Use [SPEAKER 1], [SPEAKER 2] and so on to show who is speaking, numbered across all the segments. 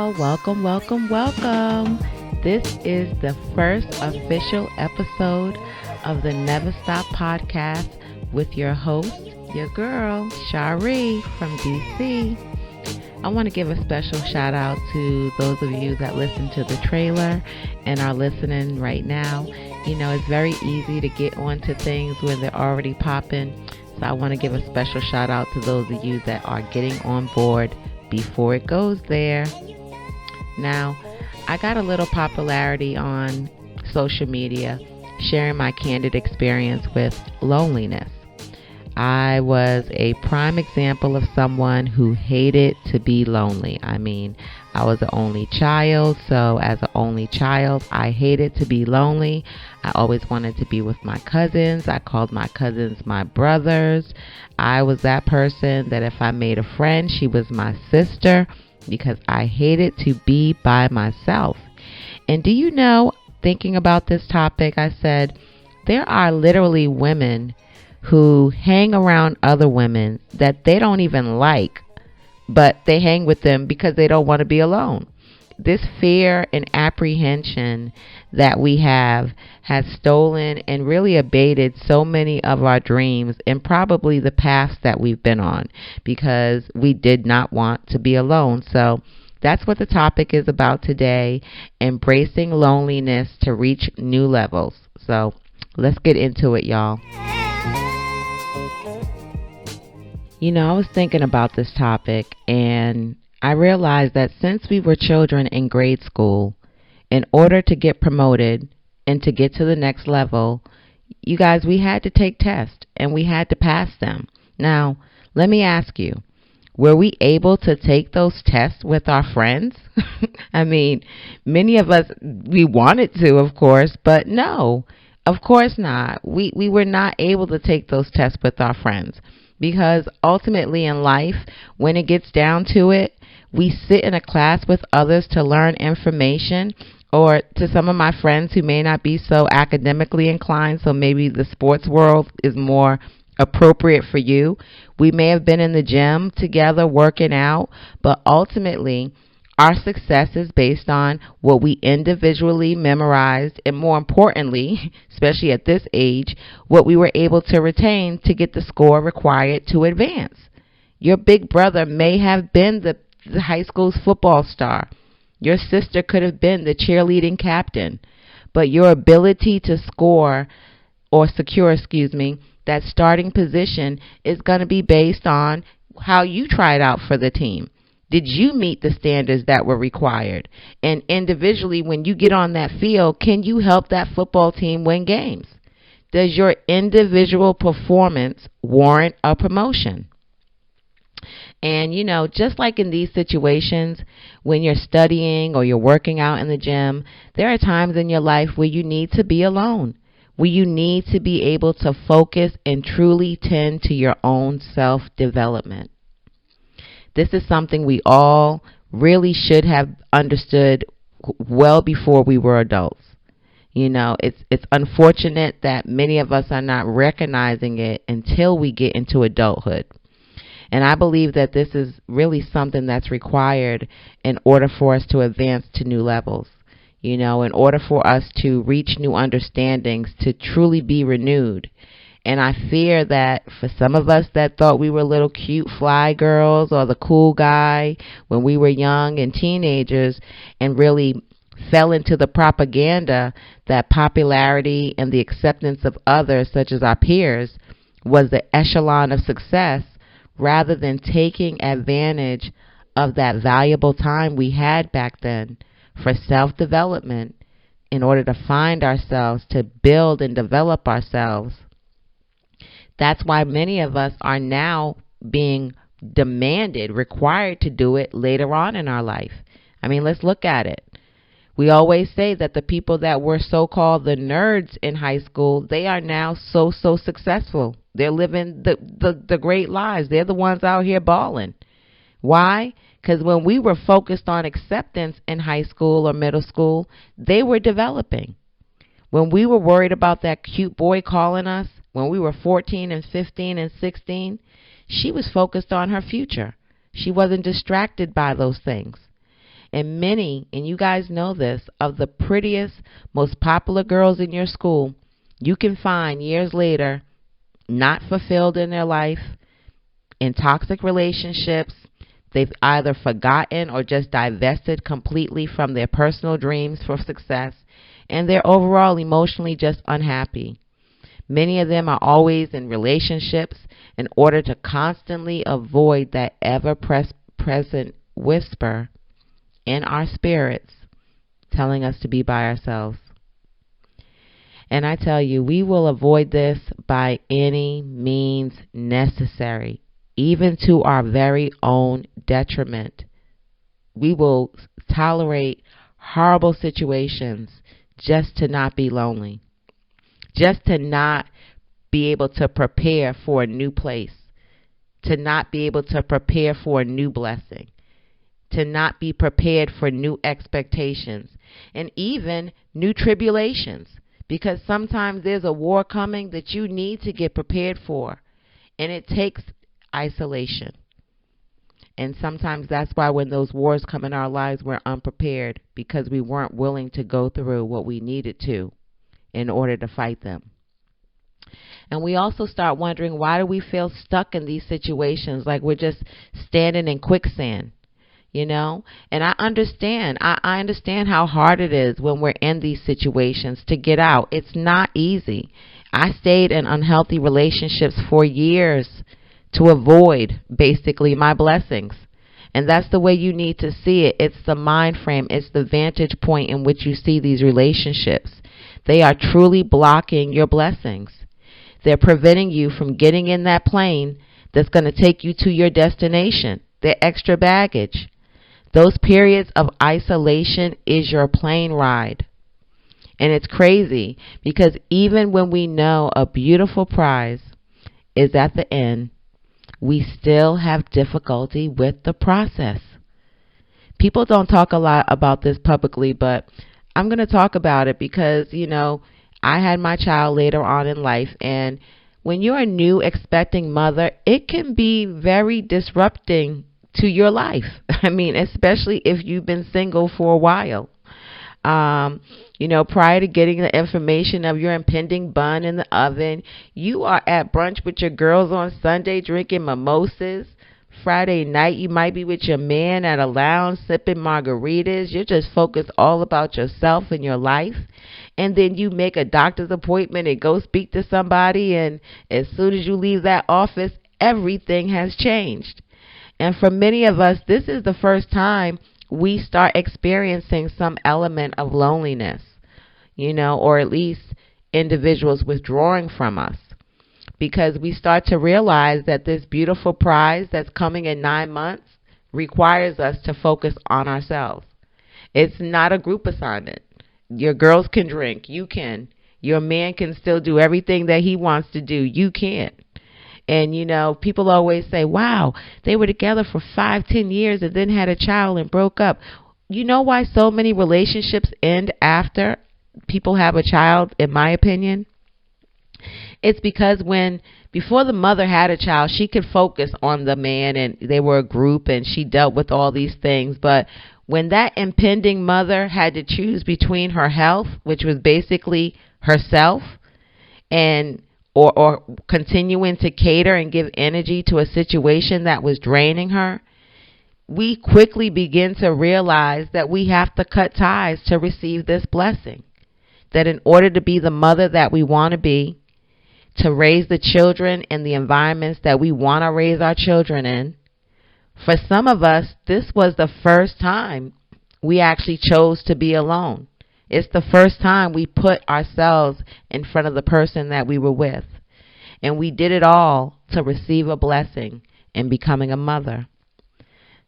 [SPEAKER 1] y'all. Welcome, welcome, welcome. This is the first official episode of the Never Stop Podcast with your host, your girl, Shari from DC. I want to give a special shout out to those of you that listen to the trailer and are listening right now. You know, it's very easy to get onto things when they're already popping. So I want to give a special shout out to those of you that are getting on board before it goes there. Now, I got a little popularity on social media sharing my candid experience with loneliness. I was a prime example of someone who hated to be lonely. I mean, I was an only child, so as an only child, I hated to be lonely. I always wanted to be with my cousins. I called my cousins my brothers. I was that person that if I made a friend, she was my sister because I hated to be by myself. And do you know, thinking about this topic, I said, there are literally women who hang around other women that they don't even like, but they hang with them because they don't want to be alone. This fear and apprehension that we have has stolen and really abated so many of our dreams and probably the paths that we've been on because we did not want to be alone. So that's what the topic is about today, embracing loneliness to reach new levels. So let's get into it, y'all. You know, I was thinking about this topic and I realized that since we were children in grade school, in order to get promoted and to get to the next level, you guys, we had to take tests and we had to pass them. Now, let me ask you, were we able to take those tests with our friends? I mean, many of us, we wanted to, of course, but no, of course not. We were not able to take those tests with our friends. Because ultimately in life, when it gets down to it, we sit in a class with others to learn information, or to some of my friends who may not be so academically inclined, so maybe the sports world is more appropriate for you. We may have been in the gym together working out, but ultimately our success is based on what we individually memorized and, more importantly, especially at this age, what we were able to retain to get the score required to advance. Your big brother may have been the high school's football star. Your sister could have been the cheerleading captain. But your ability to score or secure, that starting position is going to be based on how you tried out for the team. Did you meet the standards that were required? And individually, when you get on that field, can you help that football team win games? Does your individual performance warrant a promotion? And, you know, just like in these situations, when you're studying or you're working out in the gym, there are times in your life where you need to be alone, where you need to be able to focus and truly tend to your own self-development. This is something we all really should have understood well before we were adults. You know, it's unfortunate that many of us are not recognizing it until we get into adulthood. And I believe that this is really something that's required in order for us to advance to new levels. You know, in order for us to reach new understandings, to truly be renewed. And I fear that for some of us that thought we were little cute fly girls or the cool guy when we were young and teenagers and really fell into the propaganda that popularity and the acceptance of others, such as our peers, was the echelon of success, rather than taking advantage of that valuable time we had back then for self-development in order to find ourselves, to build and develop ourselves. That's why many of us are now being demanded, required to do it later on in our life. I mean, let's look at it. We always say that the people that were so-called the nerds in high school, they are now so successful. They're living the great lives. They're the ones out here balling. Why? Because when we were focused on acceptance in high school or middle school, they were developing. When we were worried about that cute boy calling us, when we were 14 and 15 and 16, she was focused on her future. She wasn't distracted by those things. And many, and you guys know this, of the prettiest, most popular girls in your school, you can find years later not fulfilled in their life, in toxic relationships. They've either forgotten or just divested completely from their personal dreams for success, and they're overall emotionally just unhappy. Many of them are always in relationships in order to constantly avoid that ever-present whisper in our spirits telling us to be by ourselves. And I tell you, we will avoid this by any means necessary, even to our very own detriment. We will tolerate horrible situations just to not be lonely, just to not be able to prepare for a new place, to not be able to prepare for a new blessing, to not be prepared for new expectations, and even new tribulations. Because sometimes there's a war coming that you need to get prepared for, and it takes isolation. And sometimes that's why when those wars come in our lives, we're unprepared, because we weren't willing to go through what we needed to in order to fight them. And we also start wondering, why do we feel stuck in these situations like we're just standing in quicksand? You know, and I understand. I understand how hard it is when we're in these situations to get out. It's not easy. I stayed in unhealthy relationships for years to avoid basically my blessings. And that's the way you need to see it. It's the mind frame. It's the vantage point in which you see these relationships. They are truly blocking your blessings. They're preventing you from getting in that plane that's going to take you to your destination. They're extra baggage. Those periods of isolation is your plane ride. And it's crazy because even when we know a beautiful prize is at the end, we still have difficulty with the process. People don't talk a lot about this publicly, but I'm going to talk about it because, you know, I had my child later on in life, and when you're a new expecting mother, it can be very disrupting to your life. I mean, especially if you've been single for a while. You know, prior to getting the information of your impending bun in the oven, you are at brunch with your girls on Sunday drinking mimosas. Friday night, you might be with your man at a lounge sipping margaritas. You're just focused all about yourself and your life. And then you make a doctor's appointment and go speak to somebody. And as soon as you leave that office, everything has changed. And for many of us, this is the first time we start experiencing some element of loneliness, you know, or at least individuals withdrawing from us, because we start to realize that this beautiful prize that's coming in 9 months requires us to focus on ourselves. It's not a group assignment. Your girls can drink. You can. Your man can still do everything that he wants to do. You can't. And, you know, people always say, wow, they were together for 5-10 years and then had a child and broke up. You know why so many relationships end after people have a child, in my opinion? It's because before the mother had a child, she could focus on the man and they were a group and she dealt with all these things. But when that impending mother had to choose between her health, which was basically herself, and or continuing to cater and give energy to a situation that was draining her, we quickly begin to realize that we have to cut ties to receive this blessing. That in order to be the mother that we want to be, to raise the children in the environments that we want to raise our children in, for some of us, this was the first time we actually chose to be alone. It's the first time we put ourselves in front of the person that we were with. And we did it all to receive a blessing in becoming a mother.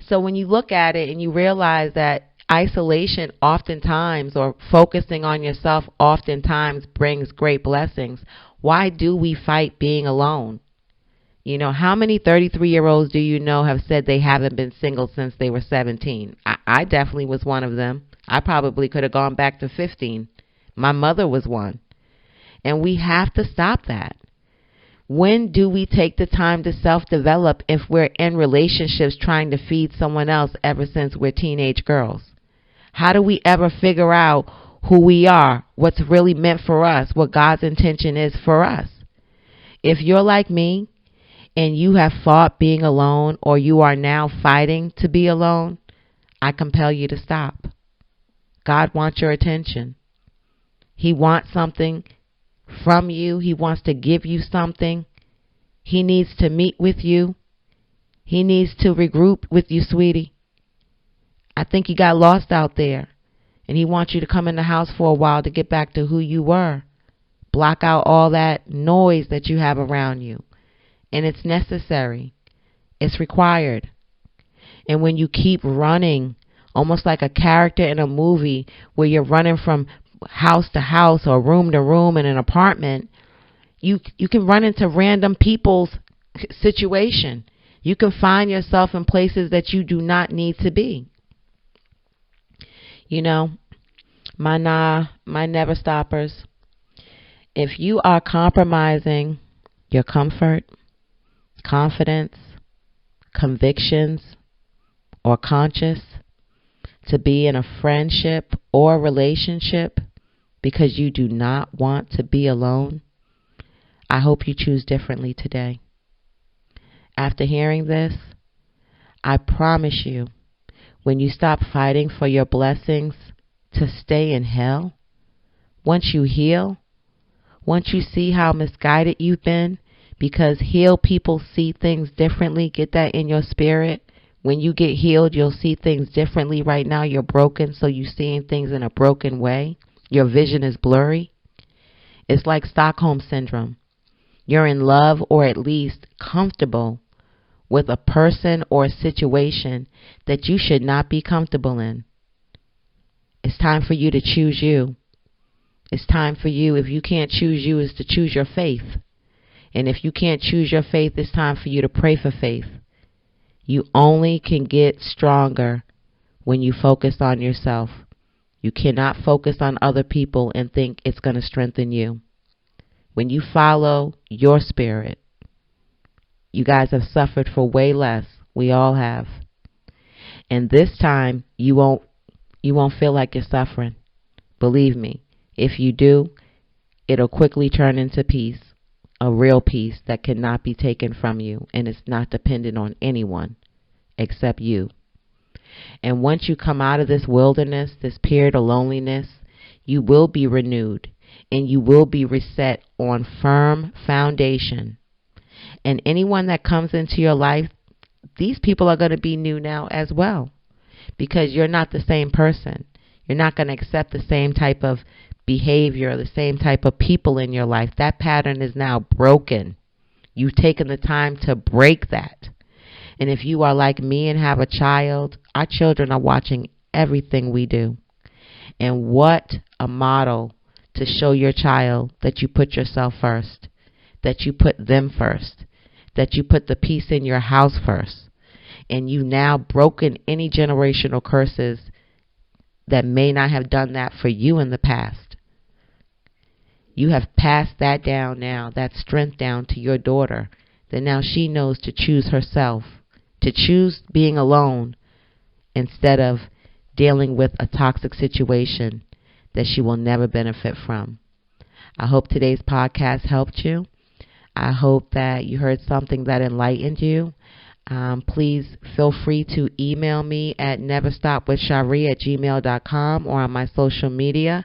[SPEAKER 1] So when you look at it and you realize that isolation oftentimes, or focusing on yourself oftentimes, brings great blessings, why do we fight being alone? You know, how many 33-year-olds do you know have said they haven't been single since they were 17? I definitely was one of them. I probably could have gone back to 15. My mother was one. And we have to stop that. When do we take the time to self-develop if we're in relationships trying to feed someone else ever since we're teenage girls? How do we ever figure out who we are, what's really meant for us, what God's intention is for us? If you're like me and you have fought being alone, or you are now fighting to be alone, I compel you to stop. God wants your attention. He wants something from you. He wants to give you something. He needs to meet with you. He needs to regroup with you, sweetie. I think you got lost out there, and he wants you to come in the house for a while to get back to who you were. Block out all that noise that you have around you. And it's necessary. It's required. And when you keep running, almost like a character in a movie where you're running from house to house or room to room in an apartment, you can run into random people's situation. You can find yourself in places that you do not need to be. You know, my never stoppers, if you are compromising your comfort, confidence, convictions, or conscience to be in a friendship or relationship because you do not want to be alone, I hope you choose differently today. After hearing this, I promise you, when you stop fighting for your blessings to stay in hell, once you heal, once you see how misguided you've been, because healed people see things differently, get that in your spirit. When you get healed, you'll see things differently. Right now, you're broken, so you're seeing things in a broken way. Your vision is blurry. It's like Stockholm Syndrome. You're in love, or at least comfortable, with a person or a situation that you should not be comfortable in. It's time for you to choose you. It's time for you, if you can't choose you, is to choose your faith. And if you can't choose your faith, it's time for you to pray for faith. You only can get stronger when you focus on yourself. You cannot focus on other people and think it's going to strengthen you. When you follow your spirit, you guys have suffered for way less. We all have. And this time, you won't feel like you're suffering. Believe me, if you do, it'll quickly turn into peace. A real peace that cannot be taken from you, and it's not dependent on anyone except you. And once you come out of this wilderness, this period of loneliness, you will be renewed and you will be reset on firm foundation. And anyone that comes into your life, these people are going to be new now as well, because you're not the same person. You're not going to accept the same type of behavior, the same type of people in your life. That pattern is now broken. You've taken the time to break that. And if you are like me and have a child, our children are watching everything we do. And what a model to show your child that you put yourself first, that you put them first, that you put the peace in your house first. And you now broken any generational curses that may not have done that for you in the past. You have passed that down now, that strength down to your daughter, that now she knows to choose herself, to choose being alone instead of dealing with a toxic situation that she will never benefit from. I hope today's podcast helped you. I hope that you heard something that enlightened you. Please feel free to email me at neverstopwithshari@gmail.com or on my social media,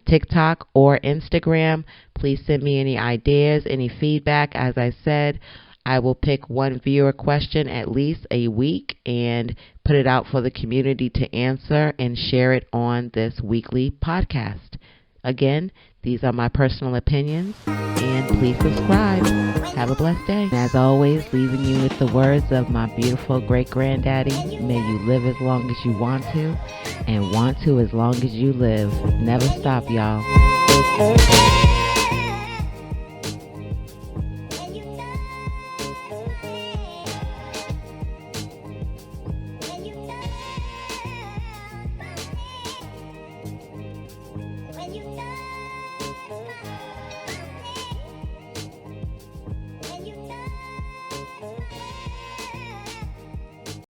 [SPEAKER 1] TikTok or Instagram. Please send me any ideas, any feedback. As I said, I will pick one viewer question at least a week and put it out for the community to answer and share it on this weekly podcast. Again, these are my personal opinions, and please subscribe. Have a blessed day. As always, leaving you with the words of my beautiful great-granddaddy, may you live as long as you want to, and want to as long as you live. Never stop, y'all.